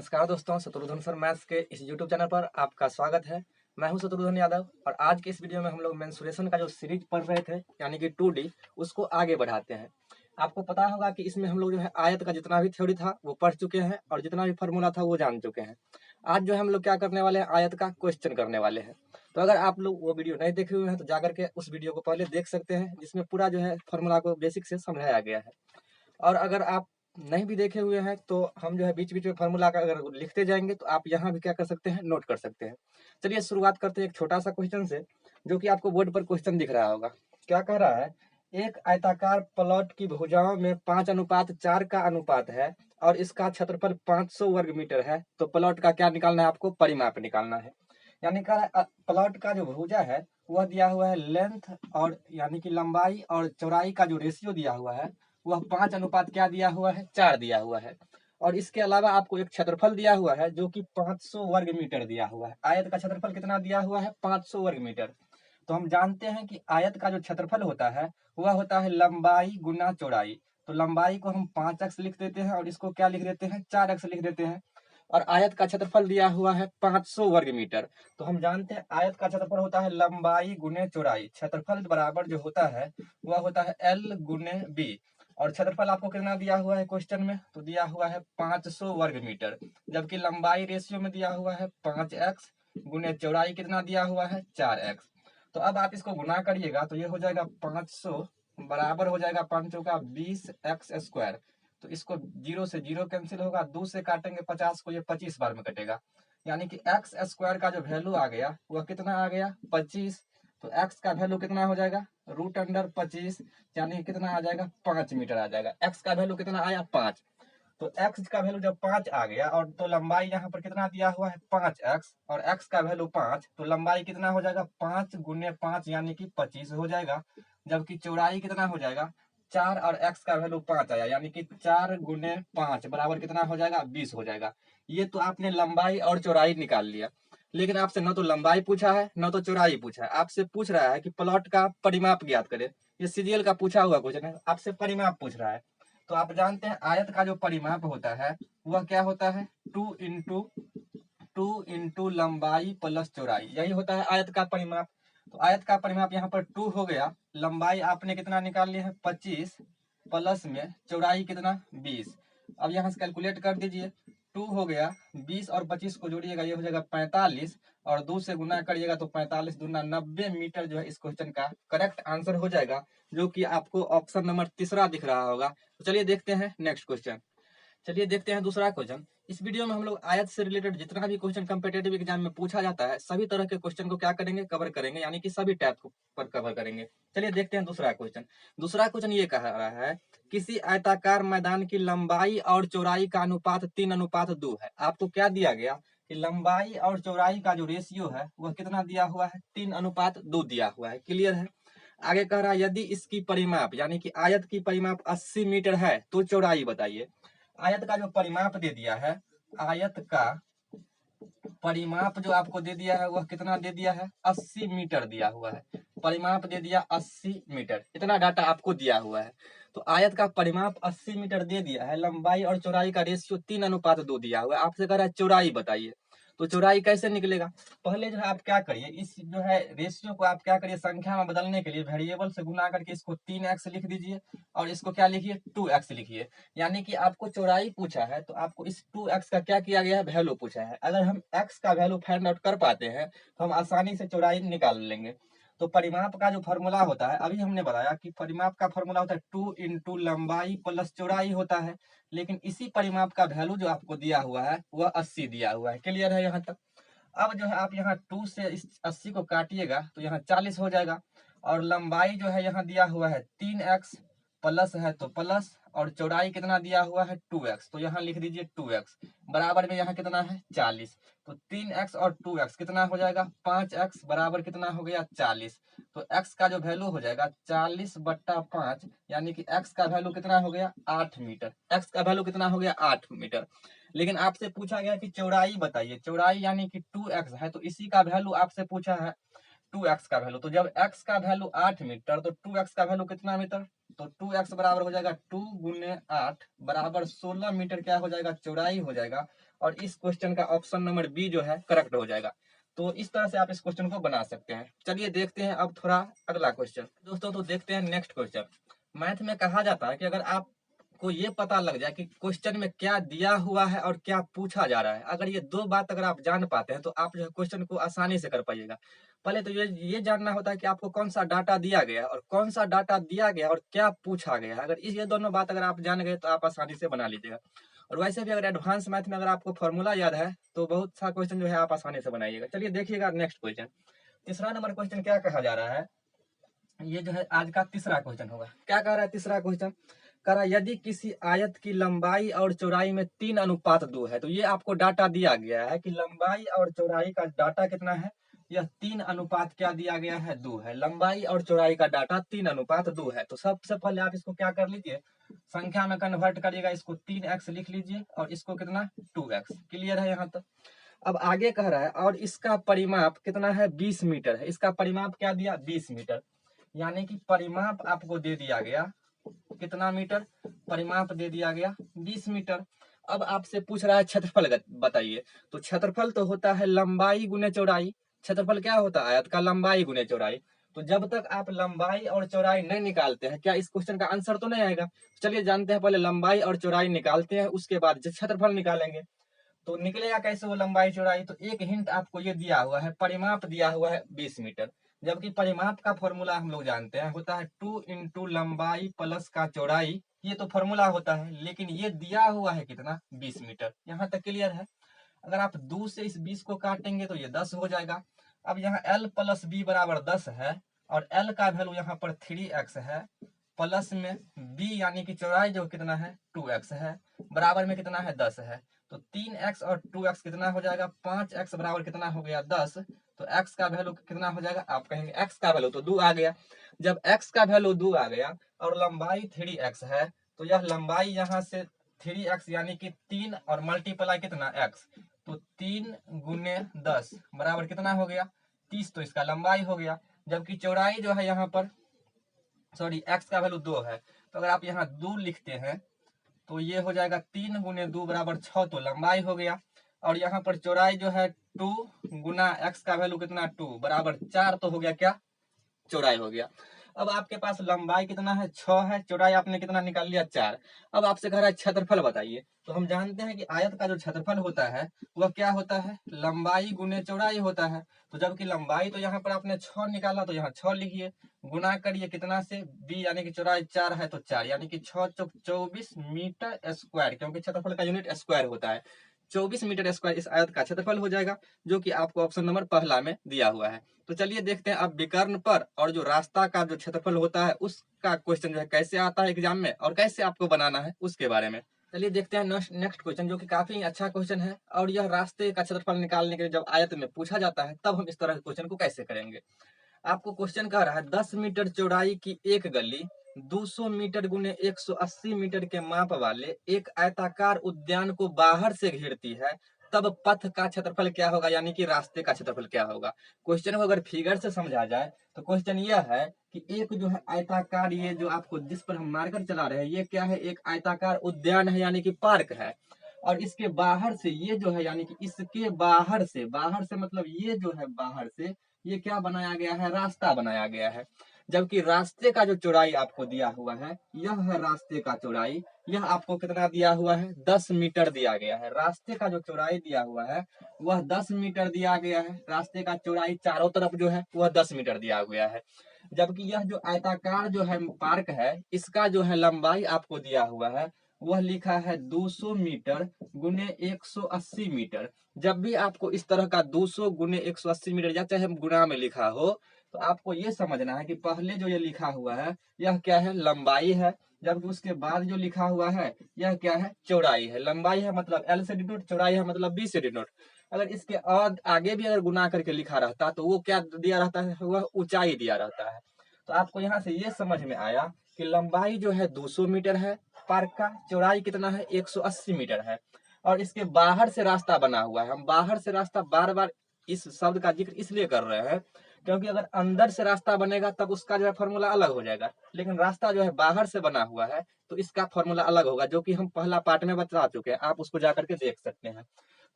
नमस्कार दोस्तों, Shatrughan sir maths के इस यूट्यूब चैनल पर आपका स्वागत है। मैं हूं शत्रुघ्न यादव और आज के इस वीडियो में हम लोग मेंसुरेशन का जो सीरीज पढ़ रहे थे यानी कि 2D उसको आगे बढ़ाते हैं। आपको पता होगा कि इसमें हम लोग जो है आयत का जितना भी थ्योरी था वो पढ़ चुके हैं और जितना भी फार्मूला था वो जान चुके हैं। आज जो है हम लोग क्या करने वाले हैं, आयत का क्वेश्चन करने वाले हैं। तो अगर आप लोग वो वीडियो नहीं देखे हुए हैं तो जाकर के उस वीडियो को पहले देख सकते हैं, जिसमें पूरा जो है फार्मूला को बेसिक से समझाया गया है। और अगर आप नहीं भी देखे हुए हैं तो हम जो है बीच बीच में फार्मूला का अगर लिखते जाएंगे तो आप यहाँ भी क्या कर सकते हैं, नोट कर सकते हैं। चलिए शुरुआत करते हैं एक छोटा सा क्वेश्चन से, जो कि आपको बोर्ड पर क्वेश्चन दिख रहा होगा। क्या कह रहा है, एक आयताकार प्लॉट की भुजाओं में 5:4 का अनुपात है और इसका क्षेत्रफल 500 वर्ग मीटर है, तो प्लॉट का क्या निकालना है, आपको परिमाप निकालना है। यानी कह प्लॉट का जो भुजा है वह दिया हुआ है लेंथ और यानी कि लंबाई और चौड़ाई का जो रेशियो दिया हुआ है वह 5 अनुपात क्या दिया हुआ है, 4 दिया हुआ है। और इसके अलावा आपको एक क्षेत्रफल दिया हुआ है जो कि 500 वर्ग मीटर दिया हुआ है। आयत का क्षेत्रफल कितना दिया हुआ है, 500 वर्ग मीटर। तो हम जानते हैं कि आयत का जो क्षेत्रफल होता है वह होता है लंबाई गुना चौड़ाई। तो लंबाई को हम 5x लिख देते हैं और इसको क्या लिख देते हैं, 4x लिख देते हैं। और आयत का क्षेत्रफल दिया हुआ है 500 वर्ग मीटर। तो हम जानते हैं आयत का क्षेत्रफल होता है लंबाई गुने चौड़ाई। क्षेत्रफल बराबर जो होता है वह होता है L गुने B। और क्षेत्रफल आपको कितना दिया हुआ है क्वेश्चन में, तो दिया हुआ है 500 वर्ग मीटर। जबकि लंबाई रेशियो में दिया हुआ है 5x गुने चौड़ाई कितना दिया हुआ है, 4x। तो अब आप इसको गुना करिएगा तो ये हो जाएगा 500 बराबर हो जाएगा 5 का 20x²। तो इसको 0 से 0 कैंसिल होगा, 2 से काटेंगे 50 को, ये 25 बार में कटेगा। यानी कि x² का जो वैल्यू आ गया वह कितना आ गया, 25। तो x का वैल्यू कितना हो जाएगा, √25, यानी कितना आ जाएगा, 5 मीटर आ जाएगा। x का वैल्यू कितना आया, 5। तो x का वैल्यू जब 5 आ गया और तो लंबाई यहाँ पर कितना दिया हुआ है, 5x, और x का वैल्यू 5, तो लंबाई कितना हो जाएगा, 5 गुने 5 यानी कि 25 हो जाएगा। जबकि चौड़ाई कितना हो जाएगा, 4 और x का वैल्यू 5 आया, यानी कि 4 गुने 5 बराबर कितना हो जाएगा, 20 हो जाएगा। ये तो आपने लंबाई और चौड़ाई निकाल लिया। लेकिन आपसे न तो लंबाई पूछा है न तो चौड़ाई पूछा है, आपसे पूछ रहा है कि प्लॉट का परिमाप ज्ञात करें। ये सीजीएल का पूछा हुआ क्वेश्चन है, आपसे परिमाप पूछ रहा है। तो आप जानते हैं आयत का जो परिमाप होता है वह क्या होता है, 2 इंटू लंबाई प्लस चौड़ाई, यही होता है आयत का परिमाप। तो आयत का परिमाप यहाँ पर 2 हो गया, लंबाई आपने कितना निकाल लिया है, 25, प्लस में चौड़ाई कितना, 20। अब यहाँ से कैलकुलेट कर दीजिए, 2 हो गया, 20 और 25 को जोड़िएगा ये हो जाएगा 45, और 2 से गुना करिएगा तो 45 दूना 90 मीटर जो है इस क्वेश्चन का करेक्ट आंसर हो जाएगा, जो कि आपको ऑप्शन नंबर तीसरा दिख रहा होगा। तो चलिए देखते हैं नेक्स्ट क्वेश्चन। चलिए देखते हैं दूसरा क्वेश्चन। इस वीडियो में हम लोग आयत से रिलेटेड जितना भी क्वेश्चन कम्पिटेटिव एग्जाम में पूछा जाता है सभी तरह के क्वेश्चन को क्या करेंगे, कवर करेंगे, यानी कि सभी टैब पर कवर करेंगे। चलिए देखते हैं दूसरा क्वेश्चन। दूसरा क्वेश्चन ये कह रहा है, किसी आयताकार मैदान की लंबाई और चौड़ाई का अनुपात 3:2 है। आपको क्या दिया गया कि लंबाई और चौड़ाई का जो रेशियो है वह कितना दिया हुआ है, 3:2 दिया हुआ है। क्लियर है। आगे कह रहा है, यदि इसकी परिमाप यानी कि आयत की परिमाप 80 मीटर है तो चौड़ाई बताइए। आयत का जो परिमाप दे दिया है, आयत का परिमाप जो आपको दे दिया है वह कितना दे दिया है, 80 मीटर दिया हुआ है। परिमाप दे दिया 80 मीटर, इतना डाटा आपको दिया हुआ है। तो आयत का परिमाप 80 मीटर दे दिया है, लंबाई और चौड़ाई का रेशियो 3:2 दिया हुआ है। आपसे कह रहा है चौड़ाई बताइए। तो चौड़ाई कैसे निकलेगा, पहले जो है आप क्या करिए, इस जो है रेशियो को आप क्या करिए, संख्या में बदलने के लिए वेरिएबल से गुना करके इसको 3x लिख दीजिए और इसको क्या लिखिए, 2x लिखिए। यानी कि आपको चौड़ाई पूछा है तो आपको इस 2x का क्या किया गया है, वैल्यू पूछा है। अगर हम x का वैल्यू फाइंड आउट कर पाते हैं तो हम आसानी से चौड़ाई निकाल लेंगे। तो परिमाप का जो फॉर्मूला होता है, अभी हमने बताया कि परिमाप का फॉर्मूला होता है 2 इंटू लंबाई प्लस चौड़ाई होता है। लेकिन इसी परिमाप का वैल्यू जो आपको दिया हुआ है वह 80 दिया हुआ है। क्लियर है यहाँ तक। अब जो है आप यहाँ 2 से इस 80 को काटिएगा तो यहाँ 40 हो जाएगा। और लंबाई जो है यहाँ दिया हुआ है 3x, प्लस है तो प्लस, और चौड़ाई कितना दिया हुआ है 2x, तो यहाँ लिख दीजिए 2x बराबर में यहाँ कितना है 40। तो 3x और 2x कितना हो जाएगा, 5x बराबर कितना हो गया 40। तो x का जो वैल्यू हो जाएगा 40/5, यानी कि x का वैल्यू कितना हो गया 8 मीटर। x का वैल्यू कितना हो गया 8 मीटर। लेकिन आपसे पूछा गया कि चौड़ाई बताइए, चौड़ाई यानी कि 2x है तो इसी का वैल्यू आपसे पूछा है 2x का वैल्यू। तो जब x का वैल्यू 8 मीटर तो 2x का वैल्यू कितना मीटर, तो 2x बराबर हो जाएगा 2 गुने 8 बराबर 16 मीटर क्या हो जाएगा, चौड़ाई हो जाएगा। और इस क्वेश्चन का ऑप्शन नंबर बी जो है करेक्ट हो जाएगा। तो इस तरह से आप इस क्वेश्चन को बना सकते हैं। चलिए देखते हैं अब थोड़ा अगला क्वेश्चन दोस्तों। तो देखते हैं नेक्स्ट क्वेश्चन। मैथ में कहा जाता है कि अगर आपको ये पता लग जाए कि क्वेश्चन में क्या दिया हुआ है और क्या पूछा जा रहा है, अगर ये दो बात अगर आप जान पाते हैं तो आप जो है क्वेश्चन को आसानी से कर पाइएगा। पहले तो ये जानना होता है कि आपको कौन सा डाटा दिया गया है और कौन सा डाटा दिया गया और क्या पूछा गया है। अगर ये दोनों बात अगर आप जान गए तो आप आसानी से बना लीजिएगा। और वैसे भी अगर एडवांस मैथ में अगर आपको फॉर्मूला याद है तो बहुत सा क्वेश्चन जो है आप आसानी से बनाइएगा। चलिए देखिएगा नेक्स्ट क्वेश्चन। तीसरा नंबर क्वेश्चन क्या कहा जा रहा है, ये जो है आज का तीसरा क्वेश्चन होगा। क्या कह रहा है तीसरा क्वेश्चन, कह रहा है यदि किसी आयत की लंबाई और चौड़ाई में 3:2 है। तो ये आपको डाटा दिया गया है कि लंबाई और चौड़ाई का डाटा कितना है, यह 3:2 क्या दिया गया है, 2 है। लंबाई और चौड़ाई का डाटा 3:2 है। तो सबसे पहले आप इसको क्या कर लीजिए, संख्या में कन्वर्ट करिएगा। इसको 3x लिख लीजिए और इसको कितना 2x। क्लियर है यहाँ तक। अब आगे कह रहा है और इसका परिमाप कितना है, 20 मीटर है। इसका परिमाप क्या दिया, 20 मीटर। यानी कि परिमाप आपको दे दिया गया कितना मीटर, परिमाप दे दिया गया 20 मीटर। अब आपसे पूछ रहा है क्षेत्रफल बताइए। तो क्षेत्रफल तो होता है लंबाई गुने चौड़ाई। क्षेत्रफल क्या होता है, आयत का लंबाई गुने चौड़ाई। तो जब तक आप लंबाई और चौड़ाई नहीं निकालते हैं, क्या इस क्वेश्चन का आंसर तो नहीं आएगा। चलिए जानते हैं, पहले लंबाई और चौड़ाई निकालते हैं, उसके बाद क्षेत्रफल निकालेंगे। तो निकलेगा कैसे वो लंबाई चौड़ाई। तो एक हिंट आपको ये दिया हुआ है, परिमाप दिया हुआ है 20 मीटर। जबकि परिमाप का फॉर्मूला हम लोग जानते हैं होता है 2 इंटू लंबाई प्लस का चौड़ाई। ये तो फॉर्मूला होता है, लेकिन ये दिया हुआ है कितना, 20 मीटर। यहाँ तक क्लियर है। अगर आप 2 से इस 20 को काटेंगे तो ये 10 हो जाएगा। अब यहाँ l प्लस बी बराबर 10 है और l का वैल्यू यहाँ पर 3x है, प्लस में b यानी कि चौड़ाई जो कितना है 2x है, बराबर में कितना है 10 है। तो 3x और 2x कितना हो जाएगा, 5x बराबर कितना हो गया 10। तो x का वैल्यू कितना हो जाएगा, आप कहेंगे x का वैल्यू तो 2 आ गया। जब x का वैल्यू 2 आ गया और लंबाई 3x है, तो यह लंबाई यहाँ से 3x यानी कि 3 और मल्टीप्लाई कितना x, तो 3 गुने 10 बराबर कितना हो गया 30। तो इसका लंबाई हो गया। जबकि चौड़ाई जो है यहाँ पर सॉरी x का वैल्यू 2 है, तो अगर आप यहाँ 2 लिखते हैं तो ये हो जाएगा 3 गुने 2 बराबर 6, तो लंबाई हो गया। और यहाँ पर चौड़ाई जो है 2 गुना x का वैल्यू कितना 2 बराबर 4, तो हो गया क्या, चौड़ाई हो गया। अब आपके पास लंबाई कितना है 6 है, चौड़ाई आपने कितना निकाल लिया 4। अब आपसे कह रहा है क्षेत्रफल बताइए। तो हम जानते हैं कि आयत का जो क्षेत्रफल होता है वह क्या होता है, लंबाई गुने चौड़ाई होता है। तो जबकि लंबाई तो यहाँ पर आपने 6 निकाला तो यहाँ 6 लिखिए, गुना करिए कितना से b यानी कि चौड़ाई 4 है तो 4 यानी कि 6 चौक 24 मीटर स्क्वायर, क्योंकि क्षेत्रफल का यूनिट स्क्वायर होता है। 24 मीटर स्क्वायर इस आयत का क्षेत्रफल हो जाएगा, जो कि आपको ऑप्शन नंबर पहला में दिया हुआ है। तो चलिए देखते हैं अब विकर्ण पर और जो रास्ता का जो क्षेत्रफल होता है उसका क्वेश्चन जो है कैसे आता है एग्जाम में और कैसे आपको बनाना है उसके बारे में। चलिए देखते हैं नेक्स्ट क्वेश्चन, जो कि काफी अच्छा क्वेश्चन है। और यह रास्ते का क्षेत्रफल निकालने के लिए जब आयत में पूछा जाता है तब हम इस तरह के क्वेश्चन को कैसे करेंगे। आपको क्वेश्चन कह रहा है 10 मीटर चौड़ाई की एक गली 200 मीटर गुने 180 मीटर के माप वाले एक आयताकार उद्यान को बाहर से घेरती है, तब पथ का क्षेत्रफल क्या होगा, यानी कि रास्ते का क्षेत्रफल क्या होगा। क्वेश्चन को अगर फिगर से समझा जाए तो क्वेश्चन यह है कि एक जो है आयताकार, ये जो आपको जिस पर हम मार्कर चला रहे हैं ये क्या है, एक आयताकार उद्यान है यानी कि पार्क है। और इसके बाहर से ये जो है यानी कि इसके बाहर से मतलब ये जो है बाहर से ये क्या बनाया गया है, रास्ता बनाया गया है। जबकि रास्ते का जो चौड़ाई आपको दिया हुआ है यह है रास्ते का चौड़ाई, यह आपको कितना दिया हुआ है 10 मीटर दिया गया है। रास्ते का जो चौड़ाई दिया हुआ है वह 10 मीटर दिया गया है। रास्ते का चौड़ाई चारों तरफ जो है वह 10 मीटर दिया गया है। जबकि यह जो आयताकार जो है पार्क है इसका जो है लंबाई आपको दिया हुआ है वह लिखा है 200 मीटर गुने 180 मीटर। जब भी आपको इस तरह का 200 गुने 180 मीटर या चाहे गुना में लिखा हो तो आपको ये समझना है कि पहले जो ये लिखा हुआ है यह क्या है, लंबाई है। जबकि उसके बाद जो लिखा हुआ है यह क्या है, चौड़ाई है। लंबाई है मतलब L से डिनोट, चौड़ाई है मतलब B से डिनोट। अगर इसके आगे भी अगर गुना करके लिखा रहता तो वो क्या दिया रहता है, वह ऊंचाई दिया रहता है। तो आपको यहाँ से ये समझ में आया कि लंबाई जो है 200 मीटर है पार्क का, चौड़ाई कितना है 180 मीटर है। और इसके बाहर से रास्ता बना हुआ है। हम बाहर से रास्ता बार बार इस शब्द का जिक्र इसलिए कर रहे हैं क्योंकि अगर अंदर से रास्ता बनेगा तब उसका जो है फॉर्मूला अलग हो जाएगा, लेकिन रास्ता जो है बाहर से बना हुआ है तो इसका फॉर्मूला अलग होगा, जो कि हम पहला पार्ट में बता चुके हैं, आप उसको जाकर के देख सकते हैं।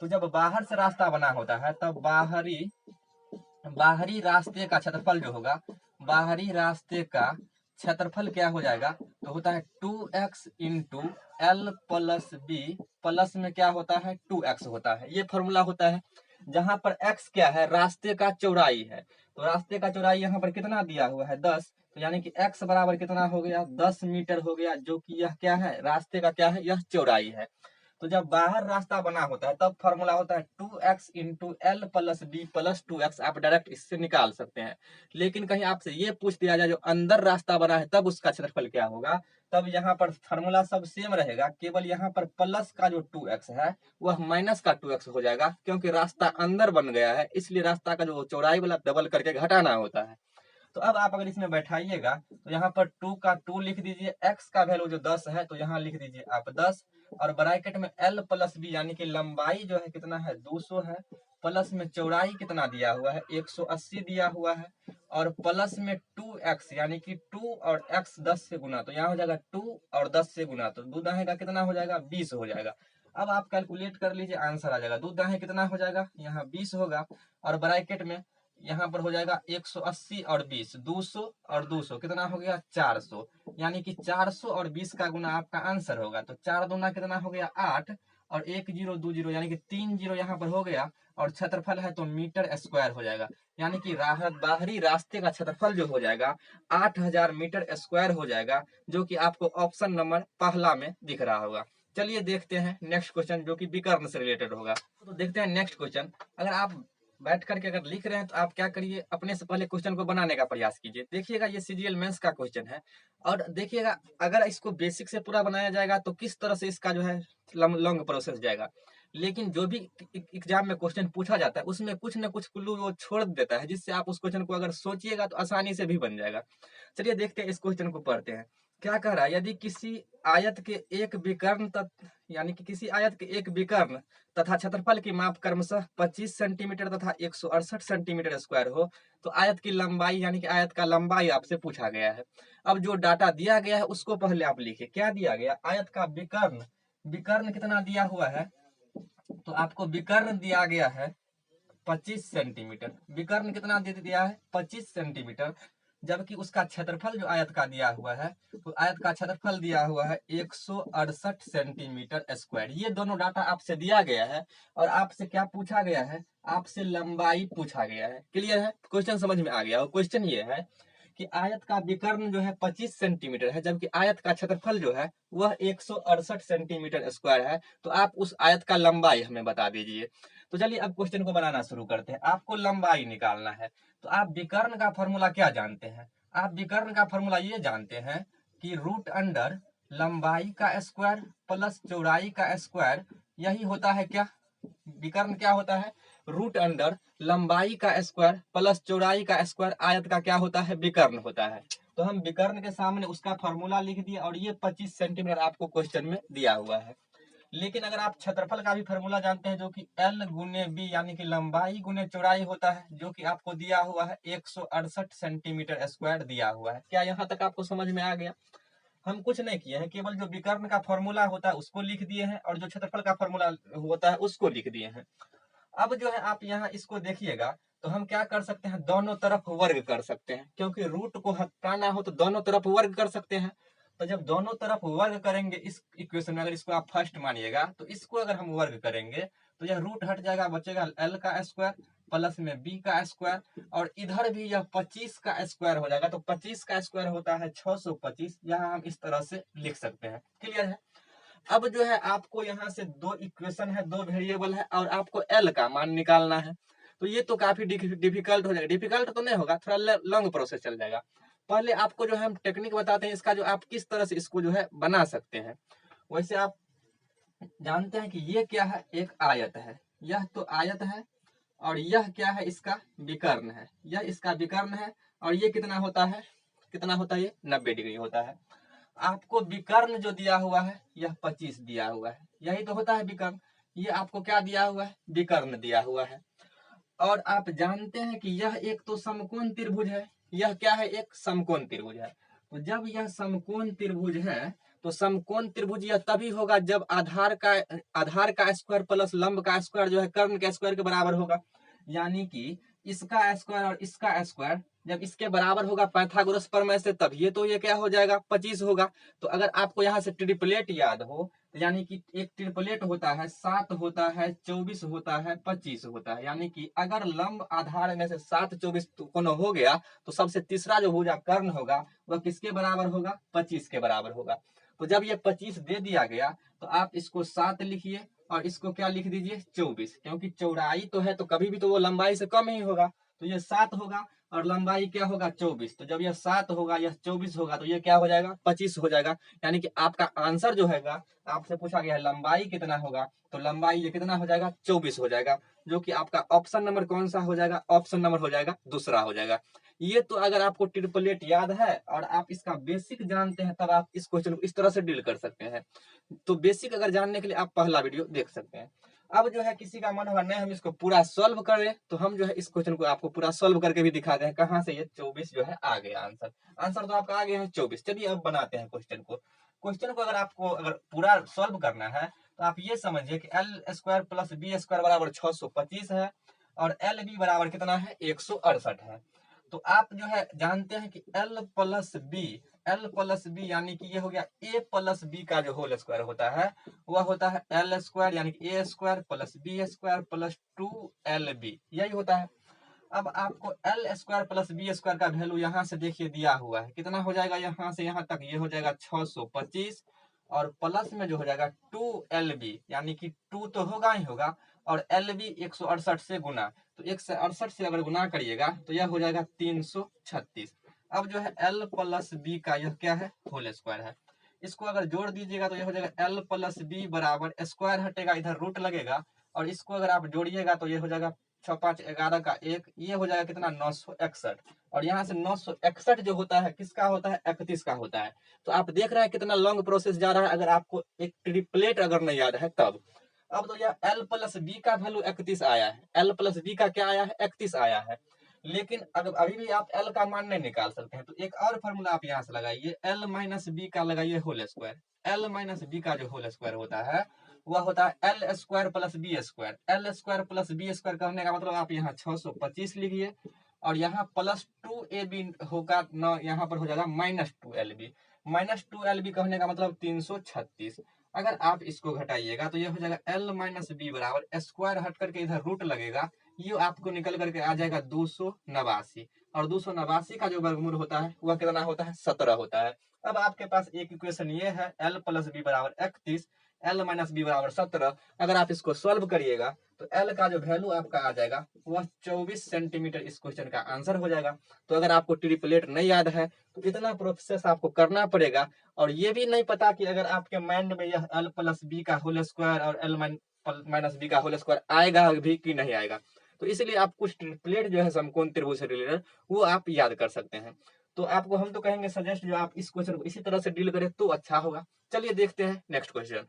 तो जब बाहर से रास्ता बना होता है तब बाहरी रास्ते का क्षेत्रफल जो होगा, बाहरी रास्ते का क्षेत्रफल क्या हो जाएगा, तो होता है 2x into L plus B, plus में क्या होता है 2x होता है। ये फॉर्मूला होता है जहां पर x क्या है, रास्ते का चौड़ाई है। तो रास्ते का चौड़ाई यहाँ पर कितना दिया हुआ है 10, तो यानी कि x बराबर कितना हो गया 10 मीटर हो गया, जो कि यह क्या है, रास्ते का क्या है, यह चौड़ाई है। तो जब बाहर रास्ता बना होता है तब फॉर्मूला होता है 2x into L plus B plus 2x, आप डायरेक्ट इससे निकाल सकते हैं। लेकिन कहीं आपसे ये पूछ दिया जाए जो अंदर रास्ता बना है तब उसका क्षेत्रफल क्या होगा, तब यहाँ पर फॉर्मूला सब सेम रहेगा, केवल यहाँ पर प्लस का जो 2x है वह माइनस का 2x हो जाएगा, क्योंकि रास्ता अंदर बन गया है, इसलिए रास्ता का जो चौड़ाई वाला डबल करके घटाना होता है। तो अब आप अगर इसमें बैठाइएगा तो यहाँ पर 2 का 2 लिख दीजिए, x का वैल्यू जो 10 है तो यहाँ लिख दीजिए आप 10, और ब्रैकेट में l प्लस बी यानी कि लंबाई जो है कितना है 200 है, प्लस में चौड़ाई कितना दिया हुआ है 180 दिया हुआ है, और प्लस में 2x यानी कि 2 और x 10 से गुना, तो यहाँ हो जाएगा 2 और 10 से गुना, तो 2 दाहे का कितना हो जाएगा 20 हो जाएगा। अब आप कैलकुलेट कर लीजिए, आंसर आ जाएगा 2 दाहे कितना हो जाएगा, यहाँ 20 होगा, और ब्रैकेट में यहाँ पर हो जाएगा 180 और 20, 200 और 200 कितना हो गया 400, यानी कि 400 और 20 का गुना आपका आंसर होगा। तो 4 दूना कितना हो गया 8, और 1 0 2 0 यानी कि 3 0 यहाँ पर हो गया, और क्षेत्रफल है तो मीटर स्क्वायर हो जाएगा, यानी कि बाहरी रास्ते का क्षेत्रफल जो हो जाएगा 8000 मीटर स्क्वायर हो जाएगा, जो कि आपको ऑप्शन नंबर पहला में दिख रहा होगा। चलिए देखते हैं नेक्स्ट क्वेश्चन जो कि विकर्ण से रिलेटेड होगा। तो देखते हैं नेक्स्ट क्वेश्चन। अगर आप बैठ करके अगर लिख रहे हैं तो आप क्या करिए, अपने से पहले क्वेश्चन को बनाने का प्रयास कीजिए। देखिएगा ये सीजीएल मेंस का क्वेश्चन है, और देखिएगा अगर इसको बेसिक से पूरा बनाया जाएगा तो किस तरह से इसका जो है लॉन्ग प्रोसेस जाएगा। लेकिन जो भी एग्जाम में क्वेश्चन पूछा जाता है उसमें कुछ न कुछ क्लू वो छोड़ देता है, जिससे आप उस क्वेश्चन को अगर सोचिएगा तो आसानी से भी बन जाएगा। चलिए देखते हैं, इस क्वेश्चन को पढ़ते हैं। क्या कह रहा है, यदि किसी आयत के एक विकर्ण यानी कि किसी आयत के एक विकर्ण तथा क्षेत्रफल की माप क्रमशः 25 सेंटीमीटर तथा 168 सेंटीमीटर स्क्वायर हो, तो आयत की लंबाई यानी कि आयत का लंबाई आपसे पूछा गया है। अब जो डाटा दिया गया है उसको पहले आप लिखिए। क्या दिया गया, आयत का विकर्ण, विकर्ण कितना दिया हुआ है, तो आपको विकर्ण दिया गया है 25 सेंटीमीटर, विकर्ण कितना दे दिया है 25 सेंटीमीटर, जबकि उसका क्षेत्रफल जो आयत का दिया हुआ है, तो आयत का क्षेत्रफल दिया हुआ है 168 सेंटीमीटर स्क्वायर। ये दोनों डाटा आपसे दिया गया है, और आपसे क्या पूछा गया है, आपसे लंबाई पूछा गया है। क्लियर है, क्वेश्चन समझ में आ गया। और क्वेश्चन ये है कि आयत का विकर्ण जो है 25 सेंटीमीटर है, जबकि आयत का क्षेत्रफल जो है वह 168 सेंटीमीटर स्क्वायर है, तो आप उस आयत का लंबाई हमें बता दीजिए। तो चलिए अब क्वेश्चन को बनाना शुरू करते हैं। आपको लंबाई निकालना है, तो आप विकर्ण का फॉर्मूला क्या जानते हैं, आप विकर्ण का फॉर्मूला ये जानते हैं कि रूट अंडर लंबाई का स्क्वायर प्लस चौड़ाई का स्क्वायर, यही होता है क्या, विकर्ण क्या होता है, रूट अंडर लंबाई का स्क्वायर प्लस चौड़ाई का स्क्वायर आयत का क्या होता है, विकर्ण होता है। तो हम विकर्ण के सामने उसका फॉर्मूला लिख दिए, और ये 25 सेंटीमीटर आपको क्वेश्चन में दिया हुआ है। लेकिन अगर आप क्षेत्रफल का भी फॉर्मूला जानते हैं, जो कि L गुने बी यानी कि लंबाई गुने चौड़ाई होता है, जो कि आपको दिया हुआ है 168 सेंटीमीटर स्क्वायर दिया हुआ है। क्या यहाँ तक आपको समझ में आ गया। हम कुछ नहीं किए हैं, केवल जो विकर्ण का फॉर्मूला होता है उसको लिख दिए हैं, और जो क्षेत्रफल का फॉर्मूला होता है उसको लिख दिए हैं। अब जो है आप यहाँ इसको देखिएगा, तो हम क्या कर सकते हैं, दोनों तरफ वर्ग कर सकते हैं, क्योंकि रूट को हटाना हो तो दोनों तरफ वर्ग कर सकते हैं। तो जब दोनों तरफ वर्ग करेंगे इस इक्वेशन में, अगर इसको आप फर्स्ट मानिएगा, तो इसको अगर हम वर्ग करेंगे तो यह रूट हट जाएगा, बचेगा एल का स्क्वायर प्लस में बी का स्क्वायर, और इधर भी यह 25 का स्क्वायर हो जाएगा। तो 25 का स्क्वायर होता है 625, यहाँ हम इस तरह से लिख सकते हैं। क्लियर है। अब जो है आपको यहाँ से दो इक्वेशन है, दो वेरिएबल है, और आपको एल का मान निकालना है। तो ये तो काफी डिफिकल्ट हो जाएगा, डिफिकल्ट तो नहीं होगा, थोड़ा लॉन्ग प्रोसेस चल जाएगा। पहले आपको जो है हम टेक्निक बताते हैं इसका, जो आप किस तरह से इसको जो है बना सकते हैं। वैसे आप जानते हैं कि ये क्या है, एक आयत है, यह तो आयत है, और यह क्या है, इसका विकर्ण है, यह इसका विकर्ण है, और ये कितना होता है, कितना होता है, ये 90 डिग्री होता है। आपको विकर्ण जो दिया हुआ है यह 25 दिया हुआ है, यही तो होता है विकर्ण। ये आपको क्या दिया हुआ है, विकर्ण दिया हुआ है। और आप जानते हैं कि यह एक तो समकोण त्रिभुज है, यह क्या है, एक समकोण त्रिभुज है। तो जब यह समकोण त्रिभुज है तो समकोण त्रिभुज यह तभी होगा जब आधार का स्क्वायर प्लस लंब का स्क्वायर जो है कर्ण के स्क्वायर के बराबर होगा। यानी कि इसका स्क्वायर और इसका स्क्वायर जब इसके बराबर होगा पाइथागोरस प्रमेय से, तब ये क्या हो जाएगा 25 होगा। तो अगर आपको यहाँ से ट्रिपलेट याद हो, यानी कि एक ट्रिपलेट होता है 7 होता है 24 होता है 25 होता है। यानी कि अगर लंब आधार में से 7 24 कोनो हो गया तो सबसे तीसरा जो भुजा कर्ण होगा वह किसके बराबर होगा 25 के बराबर होगा। तो जब ये 25 दे दिया गया तो आप इसको 7 लिखिए और इसको क्या लिख दीजिए 24, क्योंकि चौड़ाई तो है तो कभी भी तो वो लंबाई से कम ही होगा। तो ये 7 होगा और लंबाई क्या होगा 24। तो जब यह 7 होगा यह 24 होगा तो ये क्या हो जाएगा 25 हो जाएगा। यानी कि आपका आंसर जो हैगा, आपसे पूछा गया है लंबाई कितना होगा, तो लंबाई ये कितना हो जाएगा 24 हो जाएगा, जो कि आपका ऑप्शन नंबर कौन सा हो जाएगा, ऑप्शन नंबर हो जाएगा दूसरा हो जाएगा। ये तो अगर आपको ट्रिपलेट याद है और आप इसका बेसिक जानते हैं तब आप इस क्वेश्चन को इस तरह से डील कर सकते हैं। तो बेसिक अगर जानने के लिए आप पहला वीडियो देख सकते हैं। अब जो है किसी का मन होगा नहीं हम इसको पूरा सॉल्व करें, तो हम जो है इस क्वेश्चन को आपको पूरा सॉल्व करके भी दिखाते हैं कहाँ से ये 24 जो है आ गया आंसर। आंसर तो आपका आ गया है 24। चलिए अब बनाते हैं क्वेश्चन को। क्वेश्चन को अगर आपको अगर पूरा सॉल्व करना है तो आप ये समझिए कि L square plus B square बराबर 625 है और एल बी बराबर कितना है 168 है। तो आप जो है जानते हैं कि एल प्लस बी यानी कि ये हो गया ए प्लस बी का जो होल स्क्वायर होता है वह होता है एल स्क्वायर, यानी कि A square plus B square plus 2LB, यही होता है। अब आपको L square plus B square का वैल्यू यहाँ से देखिए दिया हुआ है, कितना हो जाएगा यहाँ से यहाँ तक, ये हो जाएगा 625 और प्लस में जो हो जाएगा 2LB, यानी कि 2 तो होगा ही होगा और LB 168 से गुना, तो 168 से अगर गुना करिएगा तो यह हो जाएगा 336। अब जो है एल प्लस बी का यह क्या है होल स्क्वायर है, इसको अगर जोड़ दीजिएगा तो यह हो जाएगा एल प्लस बी बराबर स्क्वायर हटेगा इधर रूट लगेगा और इसको अगर आप जोड़िएगा तो ये हो जाएगा 6 5 11 का 1, ये हो जाएगा कितना 961 और यहाँ से 961 जो होता है किसका होता है 31 का होता है। तो आप देख रहे हैं कितना लॉन्ग प्रोसेस जा रहा है अगर आपको एक ट्रिपलेट अगर नहीं याद है तब। अब तो यह एल प्लस बी का वैल्यू 31 आया है, एल प्लस बी का क्या आया है 31 आया है। लेकिन अगर अभी भी आप एल का मान नहीं निकाल सकते हैं तो एक और फॉर्मूला आप यहाँ से लगाइए, एल माइनस बी का लगाइए whole square. L minus B का जो होल स्क्वायर होता है वह होता है L square plus B square. L square plus B square कहने का मतलब आप यहाँ 625 लिखिए और यहाँ प्लस 2AB होगा न, यहाँ पर हो जाएगा -2LB। -2LB कहने का मतलब 336। अगर आप इसको घटाइएगा तो ये हो जाएगा एल माइनस बी बराबर स्क्वायर हट करके इधर रूट लगेगा, ये आपको निकल करके आ जाएगा 289 और 289 का जो वर्गमूल होता है वह कितना होता है 17 होता है। अब आपके पास एक इक्वेशन ये है एल प्लस बी बराबर 31, एल माइनस बी बराबर 17। अगर आप इसको सॉल्व करिएगा तो एल का जो वैल्यू आपका आ जाएगा वह 24 सेंटीमीटर इस क्वेश्चन का आंसर हो जाएगा। तो अगर आपको ट्रिपलेट नहीं याद है तो इतना प्रोसेस आपको करना पड़ेगा और ये भी नहीं पता कि अगर आपके माइंड में यह एल प्लस बी का होल स्क्वायर और एल माइनस बी का होल स्क्वायर आएगा भी कि नहीं आएगा। तो इसलिए आप कुछ ट्रिपलेट जो है समकोण त्रिभुज से रिलेटेड वो आप याद कर सकते हैं। तो आपको हम तो कहेंगे सजेस्ट जो आप इस क्वेश्चन को इसी तरह से डील करें तो अच्छा होगा। चलिए देखते हैं नेक्स्ट क्वेश्चन।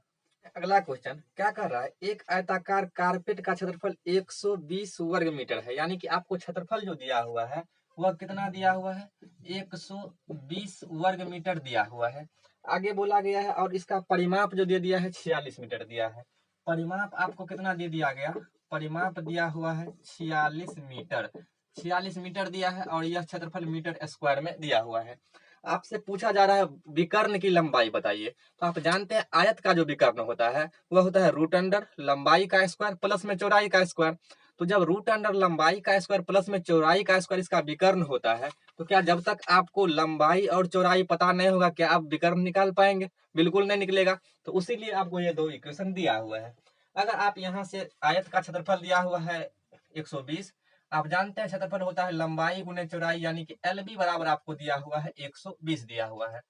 अगला क्वेश्चन क्या कर रहा है, एक आयताकार कारपेट का क्षेत्रफल 120 वर्ग मीटर है, यानी कि आपको क्षेत्रफल जो दिया हुआ है वह कितना दिया हुआ है 120 वर्ग मीटर दिया हुआ है। आगे बोला गया है और इसका परिमाप जो दे दिया है 46 मीटर दिया है। परिमाप आपको कितना दे दिया गया, परिमाप दिया हुआ है 46 मीटर, 46 मीटर दिया है और यह क्षेत्रफल मीटर स्क्वायर में दिया हुआ है। आपसे पूछा जा रहा है विकर्ण की लंबाई बताइए। तो आप जानते हैं आयत का जो विकर्ण होता है वह होता है रूट अंडर लंबाई का स्क्वायर प्लस में चौड़ाई का स्क्वायर। तो जब रूट अंडर लंबाई का स्क्वायर प्लस में चौड़ाई का स्क्वायर इसका विकर्ण होता है तो क्या जब तक आपको लंबाई और चौड़ाई पता नहीं होगा क्या आप विकर्ण निकाल पाएंगे, बिल्कुल नहीं निकलेगा। तो उसीलिए आपको ये दो इक्वेशन दिया हुआ है। अगर आप यहाँ से आयत का क्षेत्रफल दिया हुआ है 120, आप जानते हैं क्षेत्रफल होता है लंबाई गुने चौड़ाई, यानी कि LB बराबर आपको दिया हुआ है 120 दिया हुआ है।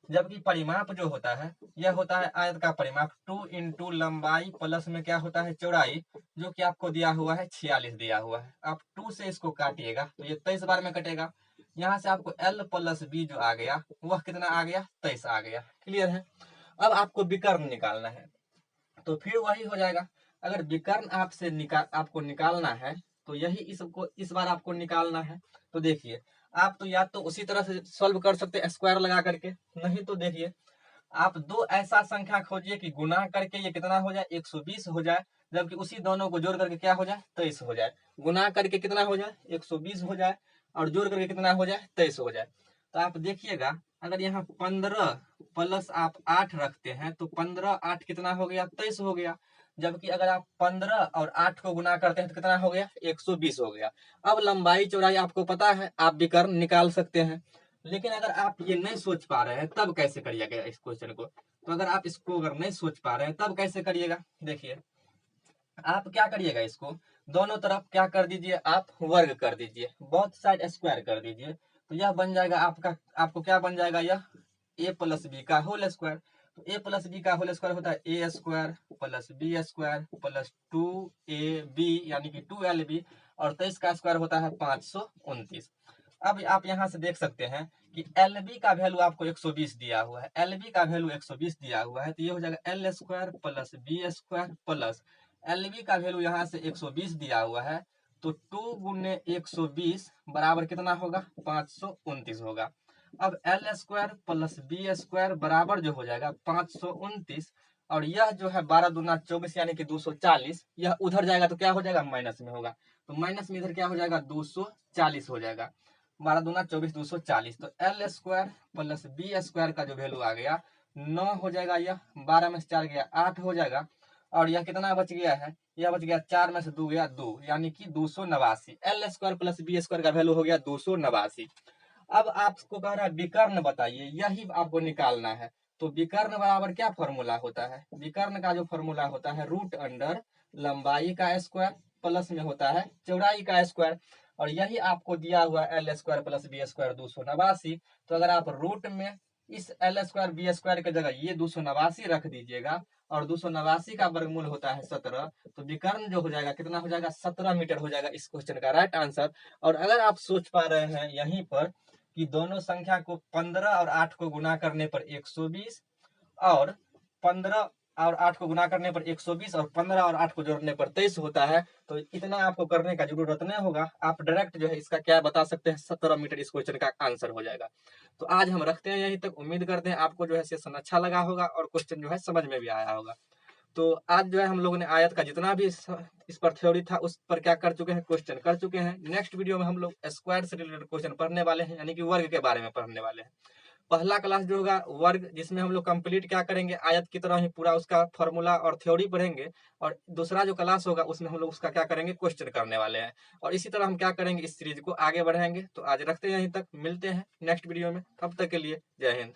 जबकि परिमाप जो होता है यह होता है आयत का परिमाप 2 इंटू लंबाई प्लस में क्या होता है चौड़ाई, जो कि आपको दिया हुआ है 46 दिया हुआ है। आप 2 से इसको काटिएगा तो ये 23 बार में कटेगा। यहाँ से आपको L प्लस बी जो आ गया वह कितना आ गया 23 आ गया। क्लियर है। अब आपको विकर्ण निकालना है तो फिर वही हो जाएगा। अगर विकर्ण आपको निकालना है तो यही इसको इस बार आपको निकालना है। तो देखिए आप तो या तो उसी तरह से सॉल्व कर सकते हैं स्क्वायर लगा करके, नहीं तो देखिए आप दो ऐसा संख्या खोजिए कि गुना करके ये कितना हो जाए 120 हो जाए, जबकि उसी दोनों को जोड़ करके क्या हो जाए 23 हो जाए। गुना करके कितना हो जाए 120 हो जाए और जोड़ करके कितना हो जाए 23 हो जाए। तो आप देखिएगा अगर यहाँ 15 प्लस आप 8 रखते हैं तो 15 8 कितना हो गया 23 हो गया। जबकि अगर आप 15 और 8 को गुना करते हैं तो कितना हो गया 120 हो गया। अब लंबाई चौड़ाई आपको पता है, आप विकर्ण निकाल सकते हैं। लेकिन अगर आप ये नहीं सोच पा रहे हैं तब कैसे करिएगा इस क्वेश्चन को। तो अगर आप इसको अगर नहीं सोच पा रहे हैं तब कैसे करिएगा, देखिए आप क्या करिएगा, इसको दोनों तरफ क्या कर दीजिए, आप वर्ग कर दीजिए, बोथ साइड स्क्वायर कर दीजिए। तो यह बन जाएगा आपका, आपको क्या बन जाएगा, यह ए प्लस बी का होल स्क्वायर। तो ए प्लस बी का होल स्क्वायर होता है A square plus B square plus 2ab यानी कि 2lb, और 23 का स्क्वायर होता है 529। अब आप यहाँ से देख सकते हैं कि LB का वैल्यू आपको 120 दिया हुआ है, LB का वैल्यू 120 दिया हुआ है, तो ये हो जाएगा L square plus B square plus LB का वैल्यू यहाँ से 120 दिया हुआ है, तो 2 गुने 120 बराबर कितना होगा 529 होगा। अब L square plus B square बराबर जो हो जाएगा 529, और यह जो है 12 दूना 24 यानी कि 240, यह उधर जाएगा तो क्या हो जाएगा माइनस में होगा, तो माइनस में इधर क्या हो जाएगा 240 हो जाएगा। 12 दूना 24 240, तो L square plus B square का जो वैल्यू आ गया 9 हो जाएगा, यह 12 में से 4 गया 8 हो जाएगा, और यह कितना बच गया है, यह बच गया 4 में से 2 गया 2 यानी कि 289। L square plus B square का वैल्यू हो गया 289। अब आपको कह रहा है विकर्ण बताइए, यही आपको निकालना है। तो विकर्ण बराबर क्या फॉर्मूला होता है, विकर्ण का जो फॉर्मूला होता है रूट अंडर लंबाई का स्क्वायर प्लस में होता है चौड़ाई का स्क्वायर, और यही आपको दिया हुआ L square plus B square 289। तो अगर आप रूट में इस एल स्क्वायर बी स्क्वायर की जगह ये 289 रख दीजिएगा, और 289 का वर्गमूल होता है 17, तो विकर्ण जो हो जाएगा कितना हो जाएगा 17 मीटर हो जाएगा इस क्वेश्चन का राइट आंसर। और अगर आप सोच पा रहे हैं यहीं पर कि दोनों संख्या को 15 और 8 को गुना करने पर 120, और 15 और 8 को गुना करने पर 120, और 15 और 8 को जोड़ने पर 23 होता है, तो इतना आपको करने का जरूरत नहीं होगा, आप डायरेक्ट जो है इसका क्या बता सकते हैं 17 मीटर इस क्वेश्चन का आंसर हो जाएगा। तो आज हम रखते हैं यहीं तक, उम्मीद करते हैं आपको जो है सेशन अच्छा लगा होगा और क्वेश्चन जो है समझ में भी आया होगा। तो आज जो है हम लोगों ने आयत का जितना भी इस पर थ्योरी था उस पर क्या कर चुके हैं, क्वेश्चन कर चुके हैं। नेक्स्ट वीडियो में हम लोग स्क्वायर से रिलेटेड क्वेश्चन पढ़ने वाले हैं, यानी कि वर्ग के बारे में पढ़ने वाले हैं। पहला क्लास जो होगा वर्ग, जिसमें हम लोग कंप्लीट क्या करेंगे आयत की तरह ही पूरा उसका फॉर्मूला और थ्योरी पढ़ेंगे, और दूसरा जो क्लास होगा उसमें हम लोग उसका क्या करेंगे क्वेश्चन करने वाले हैं, और इसी तरह हम क्या करेंगे इस सीरीज को आगे बढ़ाएंगे। तो आज रखते हैं यहीं तक, मिलते हैं नेक्स्ट वीडियो में, तब तक के लिए जय हिंद।